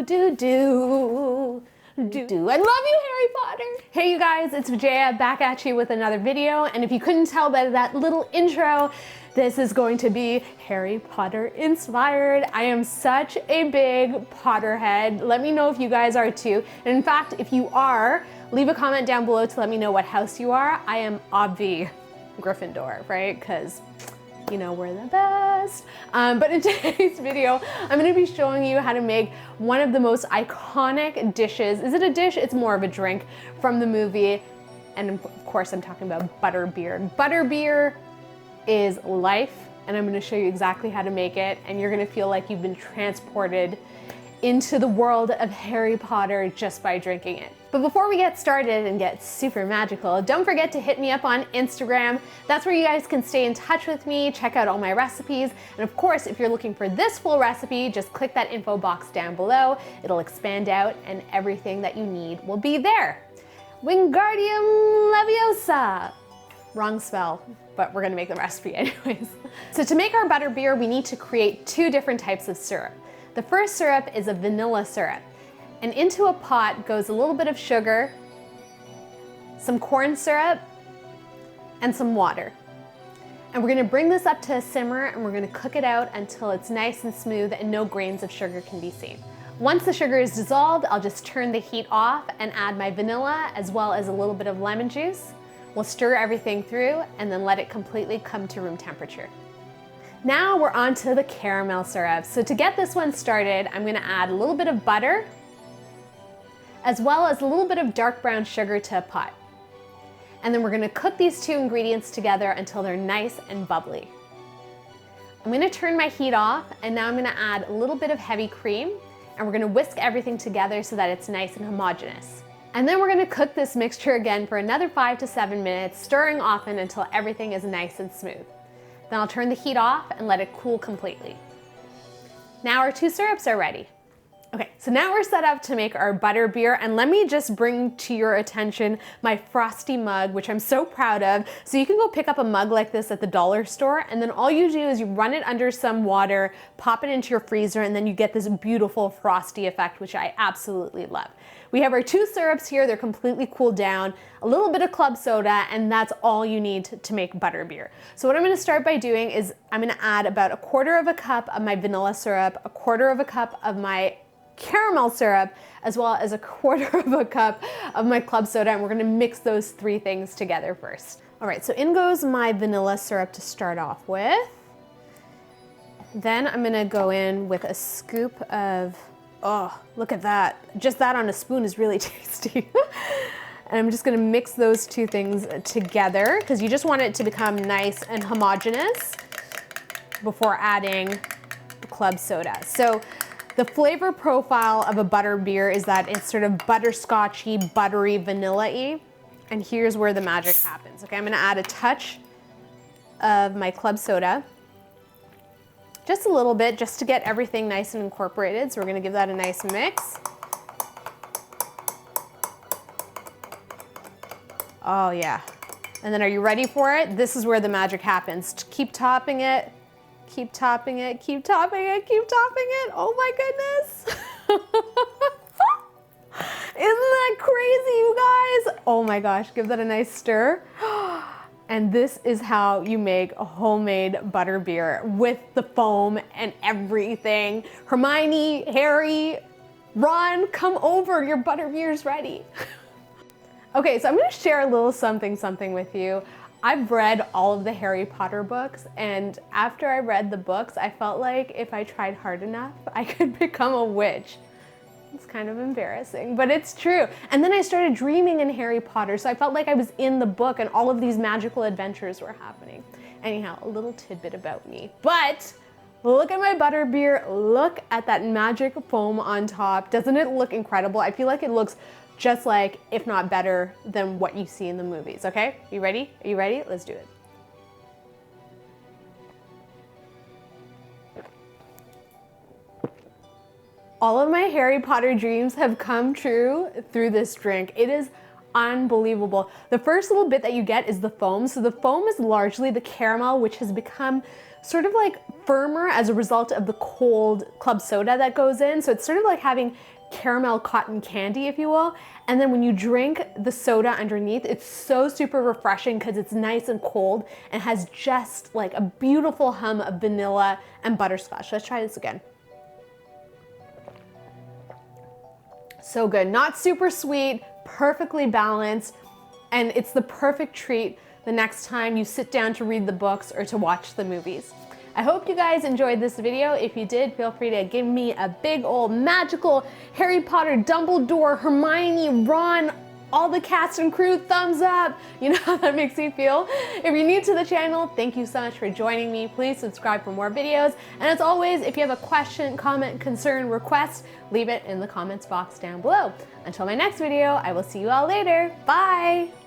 I love you, Harry Potter. Hey you guys, it's Vijaya back at you with another video, and if you couldn't tell by that little intro, this is going to be Harry Potter inspired. I am such a big Potterhead. Let me know if you guys are too. And in fact, if you are, leave a comment down below to let me know what house you are. I am obvi Gryffindor, right? Because you know we're the best. But in today's video, I'm gonna be showing you how to make one of the most iconic dishes. Is it a dish? It's more of a drink from the movie. And of course, I'm talking about butterbeer. Butterbeer is life, and I'm gonna show you exactly how to make it, and you're gonna feel like you've been transported into the world of Harry Potter just by drinking it. But before we get started and get super magical, don't forget to hit me up on Instagram. That's where you guys can stay in touch with me, check out all my recipes, and of course, if you're looking for this full recipe, just click that info box down below. It'll expand out and everything that you need will be there. Wingardium Leviosa. Wrong spell, but we're gonna make the recipe anyways. So to make our butterbeer, we need to create two different types of syrup. The first syrup is a vanilla syrup. And into a pot goes a little bit of sugar, some corn syrup, and some water. And we're gonna bring this up to a simmer, and we're gonna cook it out until it's nice and smooth and no grains of sugar can be seen. Once the sugar is dissolved, I'll just turn the heat off and add my vanilla as well as a little bit of lemon juice. We'll stir everything through and then let it completely come to room temperature. Now we're on to the caramel syrup. So to get this one started, I'm gonna add a little bit of butter as well as a little bit of dark brown sugar to a pot. And then we're gonna cook these two ingredients together until they're nice and bubbly. I'm gonna turn my heat off, and now I'm gonna add a little bit of heavy cream, and we're gonna whisk everything together so that it's nice and homogeneous. And then we're gonna cook this mixture again for another 5 to 7 minutes, stirring often until everything is nice and smooth. Then I'll turn the heat off and let it cool completely. Now our two syrups are ready. Okay, so now we're set up to make our butterbeer, and let me just bring to your attention my frosty mug, which I'm so proud of. So you can go pick up a mug like this at the dollar store, and then all you do is you run it under some water, pop it into your freezer, and then you get this beautiful frosty effect, which I absolutely love. We have our two syrups here, they're completely cooled down, a little bit of club soda, and that's all you need to make butterbeer. So what I'm gonna start by doing is I'm gonna add about 1/4 cup of my vanilla syrup, 1/4 cup of my caramel syrup, as well as 1/4 cup of my club soda, and we're gonna mix those three things together first. All right, so in goes my vanilla syrup to start off with. Then I'm gonna go in with a scoop of, oh, look at that. Just that on a spoon is really tasty. And I'm just gonna mix those two things together because you just want it to become nice and homogeneous before adding the club soda. So the flavor profile of a butterbeer is that it's sort of butterscotchy, buttery, vanilla-y. And here's where the magic happens. Okay, I'm gonna add a touch of my club soda. Just a little bit, just to get everything nice and incorporated. So we're gonna give that a nice mix. Oh yeah. And then are you ready for it? This is where the magic happens. Keep topping it. Keep topping it, keep topping it, keep topping it. Oh my goodness. Isn't that crazy, you guys? Oh my gosh, give that a nice stir. And this is how you make a homemade butterbeer with the foam and everything. Hermione, Harry, Ron, come over, your butterbeer's ready. Okay, so I'm gonna share a little something with you. I've read all of the Harry Potter books, and after I read the books, I felt like if I tried hard enough, I could become a witch. It's kind of embarrassing, but it's true. And then I started dreaming in Harry Potter, so I felt like I was in the book and all of these magical adventures were happening. Anyhow, a little tidbit about me. But look at my butterbeer, look at that magic foam on top. Doesn't it look incredible? I feel like it looks just like, if not better, than what you see in the movies, okay? You ready? Are you ready? Let's do it. All of my Harry Potter dreams have come true through this drink. It is unbelievable. The first little bit that you get is the foam. So the foam is largely the caramel, which has become sort of like firmer as a result of the cold club soda that goes in. So it's sort of like having caramel cotton candy, if you will. And then when you drink the soda underneath, it's so super refreshing because it's nice and cold and has just like a beautiful hum of vanilla and butterscotch. Let's try this again. So good, not super sweet, perfectly balanced, and it's the perfect treat the next time you sit down to read the books or to watch the movies. I hope you guys enjoyed this video. If you did, feel free to give me a big old magical Harry Potter, Dumbledore, Hermione, Ron, all the cast and crew thumbs up. You know how that makes me feel? If you're new to the channel, thank you so much for joining me. Please subscribe for more videos. And as always, if you have a question, comment, concern, request, leave it in the comments box down below. Until my next video, I will see you all later. Bye.